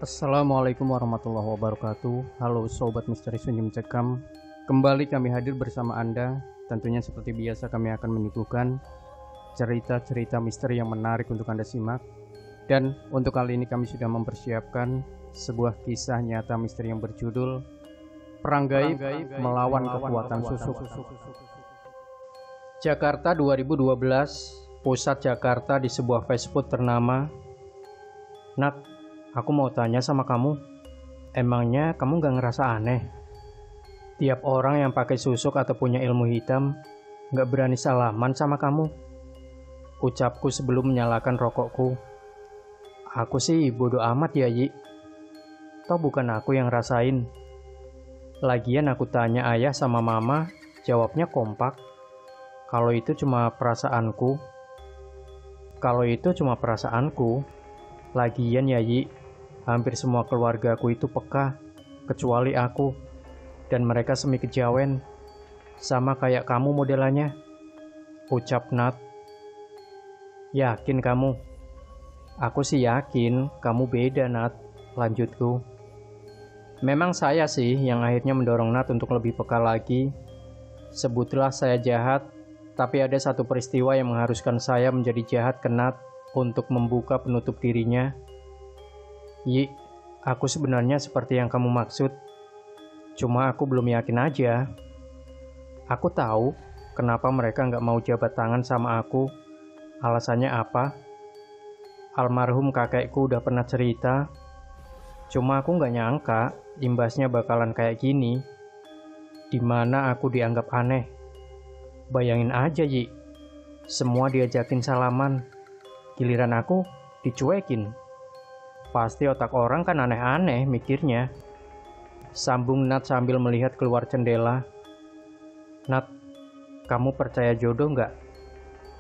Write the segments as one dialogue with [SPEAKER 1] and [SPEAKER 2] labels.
[SPEAKER 1] Assalamualaikum warahmatullahi wabarakatuh. Halo Sobat Misteri Sunyi Mencekam. Kembali kami hadir bersama Anda. Tentunya seperti biasa kami akan menyuguhkan cerita-cerita misteri yang menarik untuk Anda simak. Dan untuk kali ini kami sudah mempersiapkan sebuah kisah nyata misteri yang berjudul Perang Gaib Melawan Kekuatan Susuk. Jakarta 2012, pusat Jakarta, di sebuah fast food ternama. Nat, aku mau tanya sama kamu, emangnya kamu gak ngerasa aneh? Tiap orang yang pakai susuk atau punya ilmu hitam gak berani salaman sama kamu. Ucapku sebelum menyalakan rokokku. Aku sih bodo amat ya, Yi. Toh bukan aku yang rasain. Lagian aku tanya ayah sama mama, jawabnya kompak. Kalau itu cuma perasaanku. Lagian ya, Yi, hampir semua keluargaku itu peka, kecuali aku. Dan mereka semi kejawen, sama kayak kamu modelannya, ucap Nat. Yakin kamu? Aku sih yakin, kamu beda, Nat, lanjutku. Memang saya sih yang akhirnya mendorong Nat untuk lebih peka lagi. Sebutlah saya jahat, tapi ada satu peristiwa yang mengharuskan saya menjadi jahat ke Nat untuk membuka penutup dirinya. Yi, aku sebenarnya seperti yang kamu maksud. Cuma aku belum yakin aja. Aku tahu kenapa mereka nggak mau jabat tangan sama aku. Alasannya apa? Almarhum kakekku udah pernah cerita. Cuma aku nggak nyangka imbasnya bakalan kayak gini. Dimana aku dianggap aneh. Bayangin aja, Yi. Semua diajakin salaman. Giliran aku dicuekin. Pasti otak orang kan aneh-aneh mikirnya. Sambung Nat sambil melihat keluar jendela. Nat, kamu percaya jodoh nggak?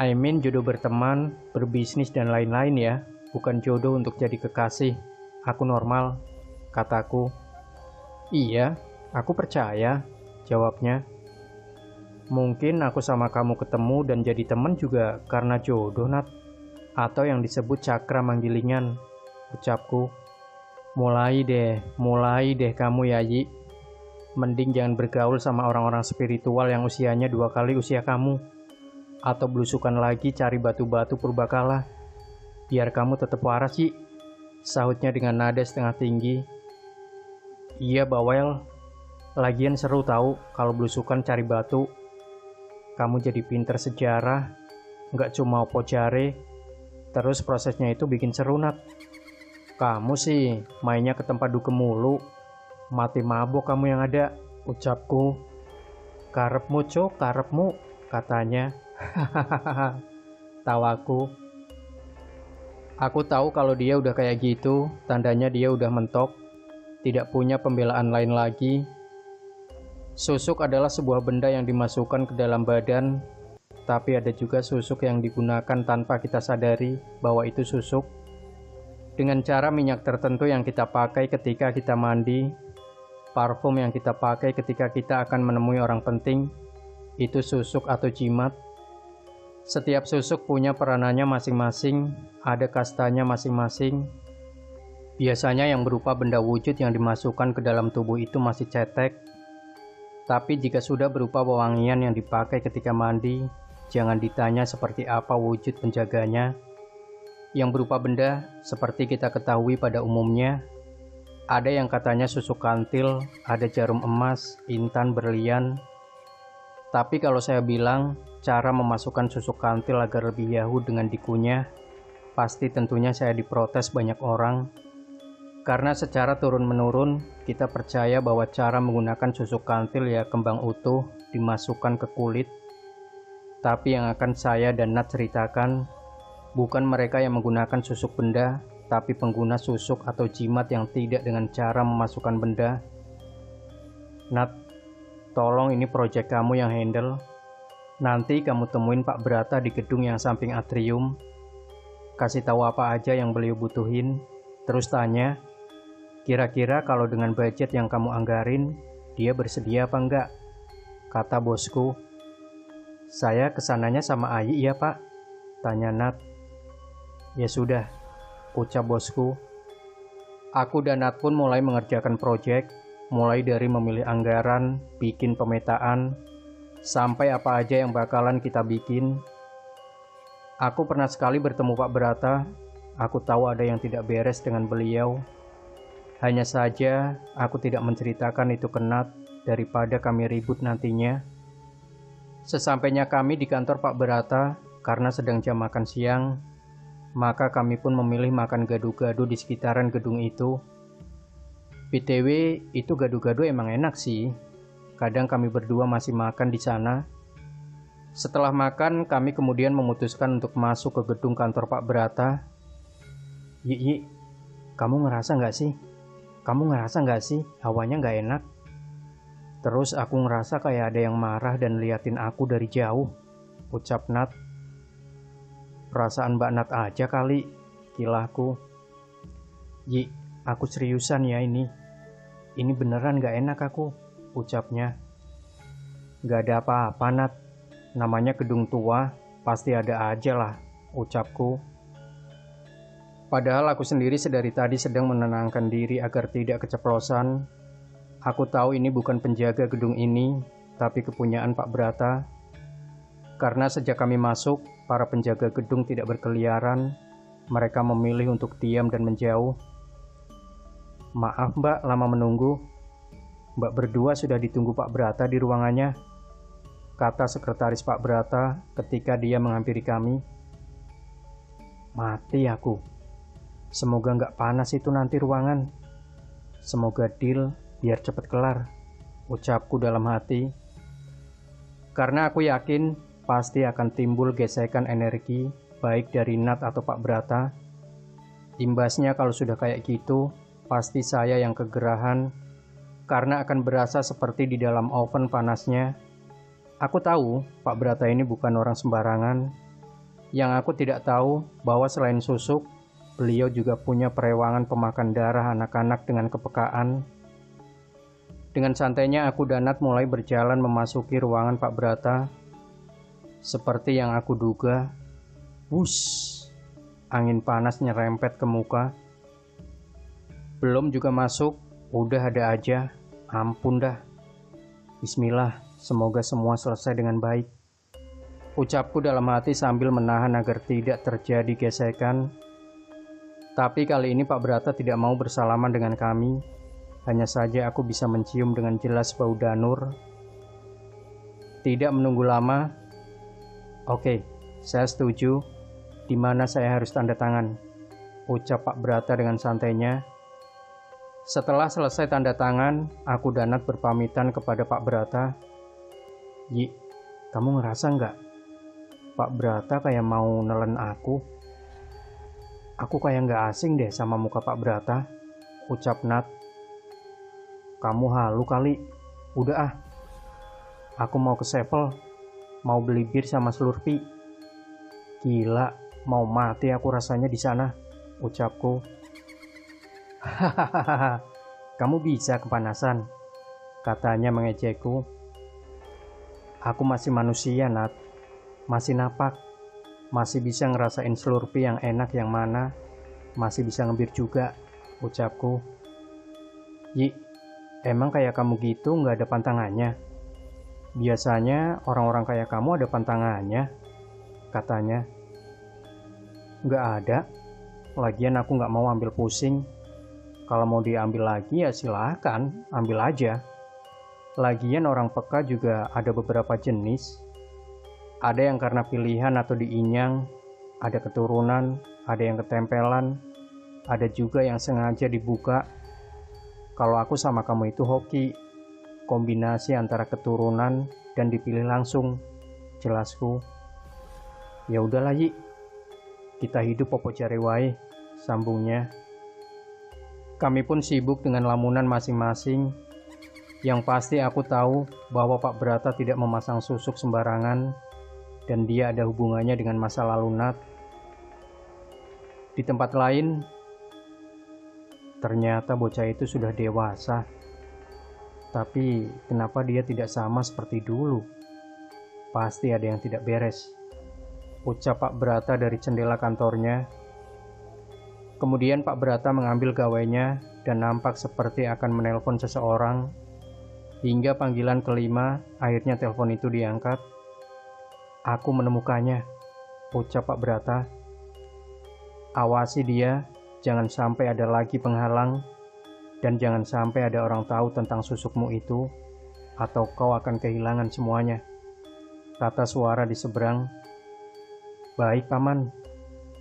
[SPEAKER 1] I mean jodoh berteman, berbisnis dan lain-lain ya. Bukan jodoh untuk jadi kekasih. Aku normal, kataku. Iya, aku percaya, jawabnya. Mungkin aku sama kamu ketemu dan jadi teman juga karena jodoh, Nat. Atau yang disebut cakra manggilingan, ucapku. Mulai deh kamu ya, Yi. Mending jangan bergaul sama orang-orang spiritual yang usianya 2 kali usia kamu. Atau belusukan lagi cari batu-batu purbakala. Biar kamu tetap waras, Yi, sahutnya dengan nada setengah tinggi. Iya, bawel. Lagian seru tahu kalau belusukan cari batu. Kamu jadi pinter sejarah, nggak cuma opo jare. Terus prosesnya itu bikin seru, Nat. Kamu sih mainnya ke tempat dugem mulu. Mati mabok kamu yang ada, ucapku. Karepmu, Cok, karepmu, katanya. Hahaha, tawaku. Aku tahu kalau dia udah kayak gitu, tandanya dia udah mentok, tidak punya pembelaan lain lagi. Susuk adalah sebuah benda yang dimasukkan ke dalam badan, tapi ada juga susuk yang digunakan tanpa kita sadari bahwa itu susuk. Dengan cara minyak tertentu yang kita pakai ketika kita mandi, parfum yang kita pakai ketika kita akan menemui orang penting, itu susuk atau jimat. Setiap susuk punya peranannya masing-masing, ada kastanya masing-masing. Biasanya yang berupa benda wujud yang dimasukkan ke dalam tubuh itu masih cetek. Tapi jika sudah berupa wewangian yang dipakai ketika mandi, jangan ditanya seperti apa wujud penjaganya. Yang berupa benda seperti kita ketahui pada umumnya, ada yang katanya susuk kantil, ada jarum emas, intan, berlian. Tapi kalau saya bilang cara memasukkan susuk kantil agar lebih yahoo dengan dikunyah, pasti tentunya saya diprotes banyak orang. Karena secara turun-menurun kita percaya bahwa cara menggunakan susuk kantil ya kembang utuh dimasukkan ke kulit. Tapi yang akan saya dan Nat ceritakan bukan mereka yang menggunakan susuk benda, tapi pengguna susuk atau jimat yang tidak dengan cara memasukkan benda. Nat, tolong ini proyek kamu yang handle. Nanti kamu temuin Pak Brata di gedung yang samping atrium. Kasih tahu apa aja yang beliau butuhin. Terus tanya, kira-kira kalau dengan budget yang kamu anggarin, dia bersedia apa enggak? Kata bosku. Saya kesananya sama Ayi ya, Pak? Tanya Nat. Ya sudah, ucap bosku. Aku dan Nat pun mulai mengerjakan proyek, mulai dari memilih anggaran, bikin pemetaan, sampai apa aja yang bakalan kita bikin. Aku pernah sekali bertemu Pak Brata. Aku tahu ada yang tidak beres dengan beliau. Hanya saja aku tidak menceritakan itu ke Nat daripada kami ribut nantinya. Sesampainya kami di kantor Pak Brata, karena sedang jam makan siang, maka kami pun memilih makan gado-gado di sekitaran gedung itu. BTW, itu gado-gado emang enak sih. Kadang kami berdua masih makan di sana. Setelah makan, kami kemudian memutuskan untuk masuk ke gedung kantor Pak Brata. Yi, kamu ngerasa nggak sih? Kamu ngerasa nggak sih hawanya nggak enak? Terus aku ngerasa kayak ada yang marah dan liatin aku dari jauh, ucap Nat. Perasaan Mbak Nat aja kali, kilahku. Yi, aku seriusan ya ini. Ini beneran gak enak aku, ucapnya. Gak ada apa-apa Nat, namanya gedung tua, pasti ada aja lah, ucapku. Padahal aku sendiri sedari tadi sedang menenangkan diri agar tidak keceplosan. Aku tahu ini bukan penjaga gedung ini, tapi kepunyaan Pak Brata. Karena sejak kami masuk, para penjaga gedung tidak berkeliaran. Mereka memilih untuk diam dan menjauh. Maaf Mbak, lama menunggu. Mbak berdua sudah ditunggu Pak Brata di ruangannya, kata sekretaris Pak Brata ketika dia menghampiri kami. Mati aku. Semoga nggak panas itu nanti ruangan. Semoga deal biar cepet kelar, ucapku dalam hati. Karena aku yakin pasti akan timbul gesekan energi baik dari Nat atau Pak Brata. Imbasnya kalau sudah kayak gitu, pasti saya yang kegerahan karena akan berasa seperti di dalam oven panasnya. Aku tahu Pak Brata ini bukan orang sembarangan. Yang aku tidak tahu bahwa selain susuk, beliau juga punya perewangan pemakan darah anak-anak dengan kepekaan. Dengan santainya aku dan Nat mulai berjalan memasuki ruangan Pak Brata. Seperti yang aku duga, wush, angin panas nyerempet ke muka. Belum juga masuk, udah ada aja, ampun dah. Bismillah, semoga semua selesai dengan baik, ucapku dalam hati sambil menahan agar tidak terjadi gesekan. Tapi kali ini Pak Brata tidak mau bersalaman dengan kami. Hanya saja aku bisa mencium dengan jelas bau danur. Tidak menunggu lama. Oke, saya setuju. Di mana saya harus tanda tangan? Ucap Pak Brata dengan santainya. Setelah selesai tanda tangan, aku dan Nat berpamitan kepada Pak Brata. Yi, kamu ngerasa nggak? Pak Brata kayak mau nelen aku. Aku kayak nggak asing deh sama muka Pak Brata, ucap Nat. Kamu halu kali. Udah ah. Aku mau ke Sevel, mau beli bir sama Slurpee. Gila, mau mati aku rasanya di sana, ucapku. Hahaha, kamu bisa kepanasan, katanya mengejekku. Aku masih manusia, Nat. Masih napak. Masih bisa ngerasain Slurpee yang enak yang mana. Masih bisa ngebir juga, ucapku. Yi, emang kayak kamu gitu nggak ada pantangannya? Biasanya orang-orang kayak kamu ada pantangannya, katanya. Nggak ada. Lagian aku nggak mau ambil pusing. Kalau mau diambil lagi ya silakan, ambil aja. Lagian orang peka juga ada beberapa jenis. Ada yang karena pilihan atau diinyang, ada keturunan, ada yang ketempelan, ada juga yang sengaja dibuka. Kalau aku sama kamu itu hoki, kombinasi antara keturunan dan dipilih langsung, jelasku. Ya udahlah Yi, kita hidup popo cari wae, sambungnya. Kami pun sibuk dengan lamunan masing-masing. Yang pasti aku tahu bahwa Pak Brata tidak memasang susuk sembarangan, dan dia ada hubungannya dengan masa lalu Nat. Di tempat lain, ternyata bocah itu sudah dewasa. Tapi kenapa dia tidak sama seperti dulu? Pasti ada yang tidak beres, ucap Pak Brata dari jendela kantornya. Kemudian Pak Brata mengambil gawainya dan nampak seperti akan menelpon seseorang. Hingga panggilan kelima, akhirnya telepon itu diangkat. "Aku menemukannya," ucap Pak Brata. "Awasi dia, jangan sampai ada lagi penghalang, dan jangan sampai ada orang tahu tentang susukmu itu, atau kau akan kehilangan semuanya," kata suara di seberang. "Baik, Paman,"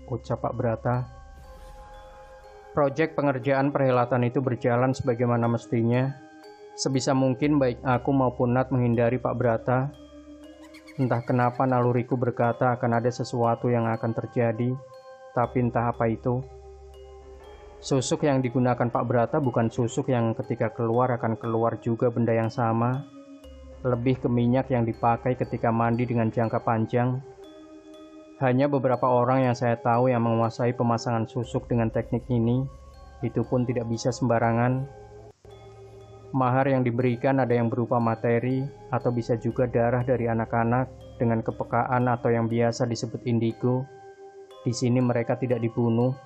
[SPEAKER 1] ucap Pak Brata. Proyek pengerjaan perhelatan itu berjalan sebagaimana mestinya. Sebisa mungkin baik aku maupun Nat menghindari Pak Brata. Entah kenapa naluriku berkata akan ada sesuatu yang akan terjadi, tapi entah apa itu. Susuk yang digunakan Pak Brata bukan susuk yang ketika keluar akan keluar juga benda yang sama. Lebih ke minyak yang dipakai ketika mandi dengan jangka panjang. Hanya beberapa orang yang saya tahu yang menguasai pemasangan susuk dengan teknik ini, itu pun tidak bisa sembarangan. Mahar yang diberikan ada yang berupa materi, atau bisa juga darah dari anak-anak dengan kepekaan atau yang biasa disebut indigo. Di sini mereka tidak dibunuh.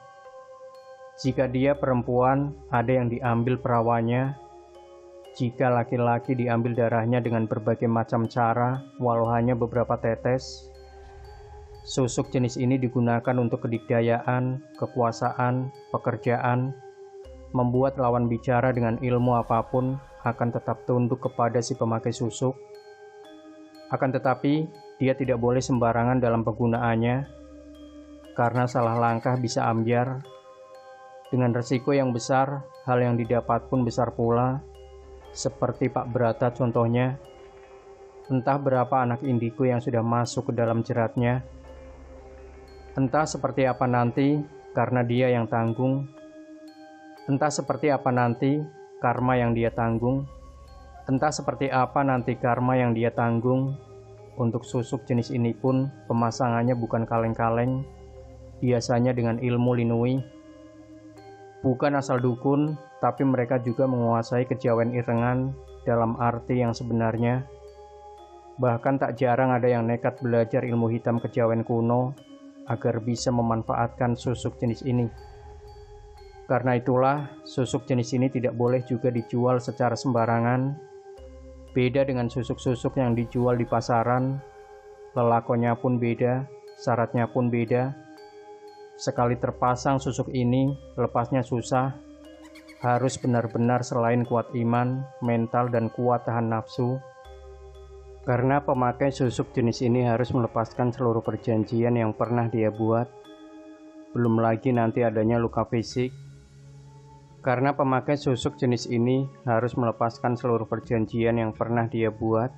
[SPEAKER 1] Jika dia perempuan, ada yang diambil perawannya. Jika laki-laki, diambil darahnya dengan berbagai macam cara, walau hanya beberapa tetes. Susuk jenis ini digunakan untuk kedikdayaan, kekuasaan, pekerjaan, membuat lawan bicara dengan ilmu apapun akan tetap tunduk kepada si pemakai susuk. Akan tetapi, dia tidak boleh sembarangan dalam penggunaannya, karena salah langkah bisa ambyar. Dengan resiko yang besar, hal yang didapat pun besar pula, seperti Pak Brata contohnya. Entah berapa anak indigo yang sudah masuk ke dalam jeratnya. Entah seperti apa nanti, karena dia yang tanggung. Entah seperti apa nanti, karma yang dia tanggung. Entah seperti apa nanti karma yang dia tanggung. Untuk susuk jenis ini pun, pemasangannya bukan kaleng-kaleng, biasanya dengan ilmu linui. Bukan asal dukun, tapi mereka juga menguasai kejawen irengan dalam arti yang sebenarnya. Bahkan tak jarang ada yang nekat belajar ilmu hitam kejawen kuno, agar bisa memanfaatkan susuk jenis ini. Karena itulah, susuk jenis ini tidak boleh juga dijual secara sembarangan. Beda dengan susuk-susuk yang dijual di pasaran, lelakonnya pun beda, syaratnya pun beda. Sekali terpasang susuk ini, lepasnya susah. Harus benar-benar selain kuat iman, mental, dan kuat tahan nafsu. Karena pemakai susuk jenis ini harus melepaskan seluruh perjanjian yang pernah dia buat. Belum lagi nanti adanya luka fisik. Karena pemakai susuk jenis ini harus melepaskan seluruh perjanjian yang pernah dia buat.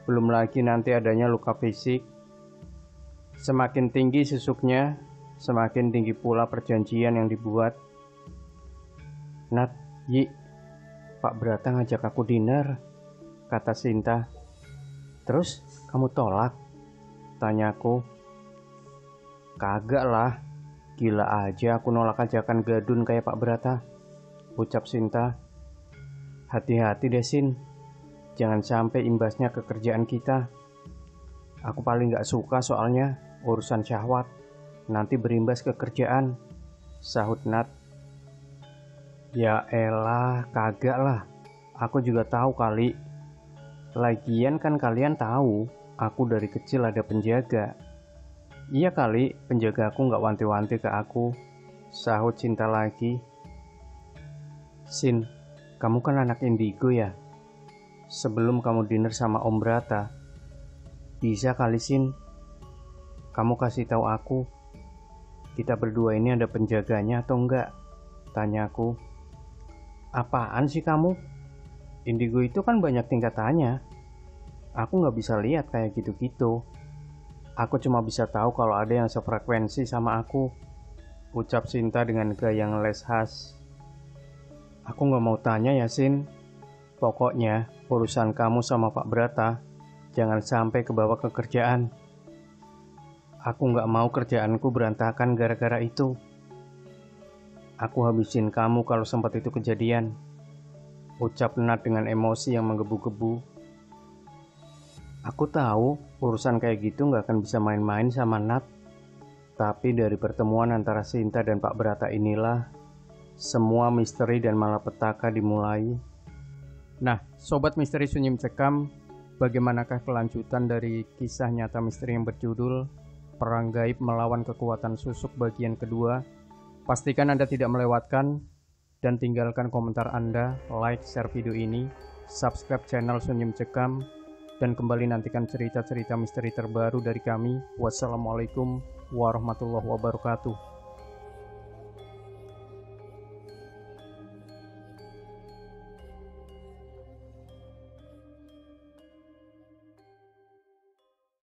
[SPEAKER 1] Belum lagi nanti adanya luka fisik. Semakin tinggi susuknya, semakin tinggi pula perjanjian yang dibuat. "Nat, Yi, Pak Brata ngajak aku dinner," kata Sinta. "Terus kamu tolak?" tanyaku. "Kagak lah, gila aja aku nolak ajakan gadun kayak Pak Brata," ucap Sinta. "Hati-hati deh Sin, jangan sampai imbasnya ke kerjaan kita. Aku paling gak suka soalnya urusan syahwat, nanti berimbas ke kerjaan," sahut Nat. "Ya elah, kagak lah, aku juga tahu kali. Lagian kan kalian tahu, aku dari kecil ada penjaga." "Iya kali, penjaga aku gak wanti-wanti ke aku," sahut Cinta lagi. "Sin, kamu kan anak indigo ya? Sebelum kamu dinner sama Om Brata, bisa kali Sin, kamu kasih tahu aku, kita berdua ini ada penjaganya atau enggak?" tanyaku. "Apaan sih kamu? Indigo itu kan banyak tingkatannya. Aku gak bisa lihat kayak gitu-gitu. Aku cuma bisa tahu kalau ada yang sefrekuensi sama aku," ucap Sinta dengan gaya ngeles khas. "Aku gak mau tanya ya Sin. Pokoknya urusan kamu sama Pak Brata jangan sampai kebawa ke kerjaan. Aku gak mau kerjaanku berantakan gara-gara itu. Aku habisin kamu kalau sempat itu kejadian," ucap Nat dengan emosi yang menggebu-gebu. "Aku tahu urusan kayak gitu gak akan bisa main-main sama Nat. Tapi dari pertemuan antara Sinta dan Pak Brata inilah semua misteri dan malapetaka dimulai. Nah, Sobat Misteri Sunyi Mencekam, bagaimanakah kelanjutan dari kisah nyata misteri yang berjudul Perang Gaib Melawan Kekuatan Susuk bagian kedua? Pastikan Anda tidak melewatkan dan tinggalkan komentar Anda, like, share video ini, subscribe channel Sunyi Mencekam, dan kembali nantikan cerita-cerita misteri terbaru dari kami. Wassalamualaikum warahmatullahi wabarakatuh.